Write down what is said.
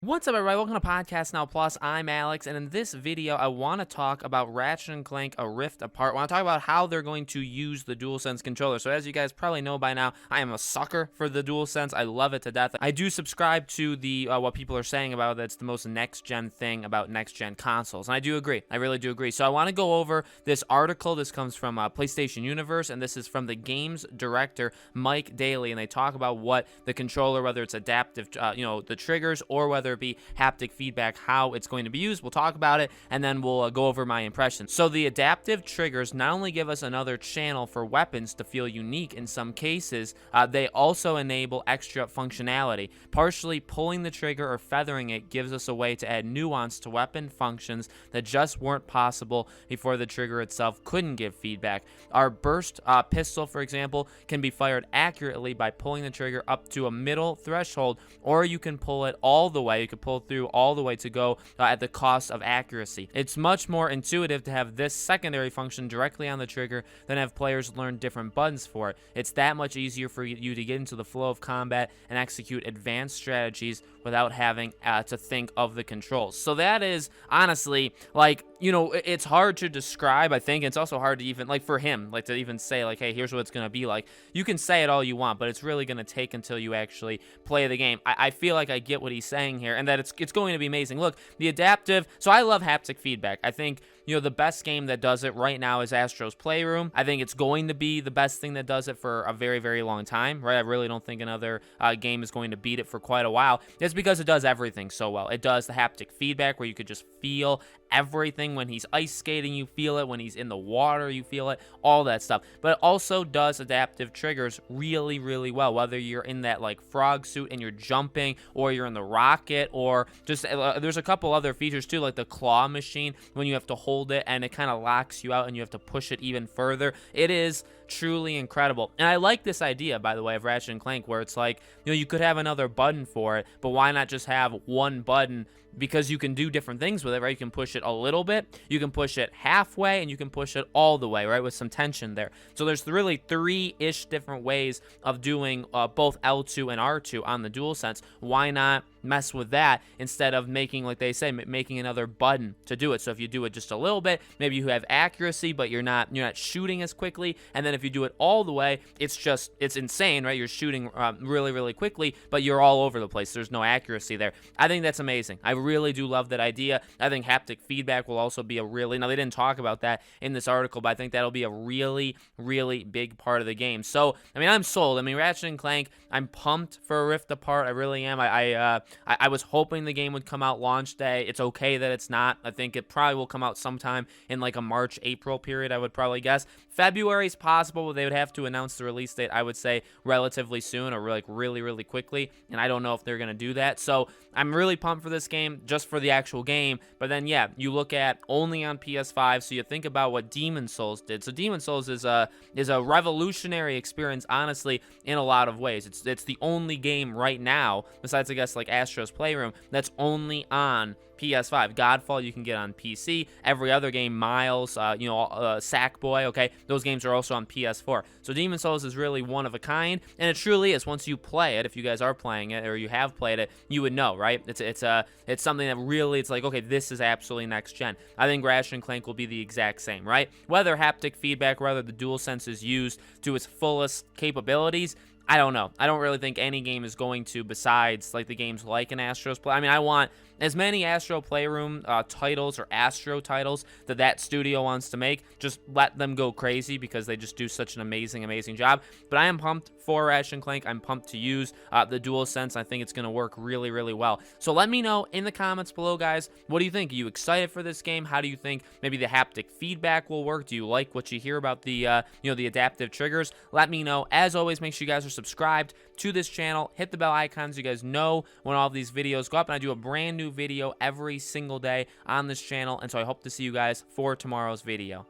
What's up, everybody? Welcome to Podcast Now Plus. I'm Alex, and in this video, I want to talk about Ratchet and Clank: A Rift Apart. I want to talk about how they're going to use the Dualsense controller. So as you guys probably know by now, I am a sucker for the Dualsense. I love it to death. I do subscribe to the what people are saying about that's the most next-gen thing about next-gen consoles, and I do agree. I really do agree. So I want to go over this article. This comes from PlayStation Universe, and this is from the game's director, Mike Daly, and they talk about what the controller, whether it's adaptive, the triggers, or whether it be haptic feedback, how it's going to be used. We'll talk about it, and then we'll go over my impressions. So the adaptive triggers not only give us another channel for weapons to feel unique in some cases, they also enable extra functionality. Partially pulling the trigger or feathering it gives us a way to add nuance to weapon functions that just weren't possible before the trigger itself couldn't give feedback. Our burst pistol, for example, can be fired accurately by pulling the trigger up to a middle threshold, or you can pull it all the way. You can pull through all the way to go at the cost of accuracy. It's much more intuitive to have this secondary function directly on the trigger than have players learn different buttons for it. It's that much easier for you to get into the flow of combat and execute advanced strategies without having to think of the controls. So that is honestly, like, it's hard to describe. I think it's also hard to even, like, for him, like, to even say, like, hey, here's what it's gonna be like. You can say it all you want, but it's really gonna take until you actually play the game. I feel like I get what he's saying here, and that it's going to be amazing. Look, the adaptive, so I love haptic feedback. I think the best game that does it right now is Astro's Playroom. I think it's going to be the best thing that does it for a very, very long time, right? I really don't think another game is going to beat it for quite a while. It's because it does everything so well. It does the haptic feedback where you could just feel everything. When he's ice skating, you feel it. When he's in the water, you feel it. All that stuff. But it also does adaptive triggers really, really well. Whether you're in that, like, frog suit and you're jumping, or you're in the rocket, or just there's a couple other features too, like the claw machine, when you have to hold it and it kind of locks you out and you have to push it even further. It is truly incredible. And I like this idea, by the way, of Ratchet and Clank, where it's like, you could have another button for it, but why not just have one button? Because you can do different things with it, right? You can push it a little bit, you can push it halfway, and you can push it all the way, right? With some tension there. So there's really three-ish different ways of doing both L2 and R2 on the DualSense. Why not mess with that instead of making, like they say, making another button to do it? So if you do it just a little bit, maybe you have accuracy, but you're not shooting as quickly. And then if you do it all the way, it's insane, right? You're shooting really, really quickly, but you're all over the place. There's no accuracy there. I think that's amazing. I really do love that idea. I think haptic feedback will also be now they didn't talk about that in this article, but I think that'll be a really, really big part of the game. So, I mean, I'm sold. I mean, Ratchet and Clank, I'm pumped for a Rift Apart. I really am. I was hoping the game would come out launch day. It's okay that it's not. I think it probably will come out sometime in like a March, April period, I would probably guess. February is possible, but they would have to announce the release date, I would say, relatively soon, or like really, really quickly, and I don't know if they're going to do that. So I'm really pumped for this game, just for the actual game. But then, yeah, you look at only on PS5, so you think about what Demon's Souls did. So Demon's Souls is a revolutionary experience, honestly, in a lot of ways. It's the only game right now, besides, I guess, like Astro's Playroom, that's only on PS5. Godfall you can get on PC. Every other game, Miles, Sackboy, okay, those games are also on PS4. So Demon's Souls is really one of a kind, and it truly is. Once you play it, if you guys are playing it or you have played it, you would know, right? It's something that really, it's like, okay, this is absolutely next gen. I think Ratchet and Clank will be the exact same, right? Whether haptic feedback, whether the DualSense is used to its fullest capabilities, I don't know. I don't really think any game is going to, besides like the games like an Astro's Play. I mean, I want as many Astro Playroom titles or Astro titles that studio wants to make. Just let them go crazy, because they just do such an amazing, amazing job. But I am pumped for Ratchet and Clank. I'm pumped to use the DualSense. I think it's going to work really, really well. So let me know in the comments below, guys. What do you think? Are you excited for this game? How do you think maybe the haptic feedback will work? Do you like what you hear about the the adaptive triggers? Let me know. As always, make sure you guys are subscribed to this channel. Hit the bell icon so you guys know when all of these videos go up. And I do a brand new video every single day on this channel. And so I hope to see you guys for tomorrow's video.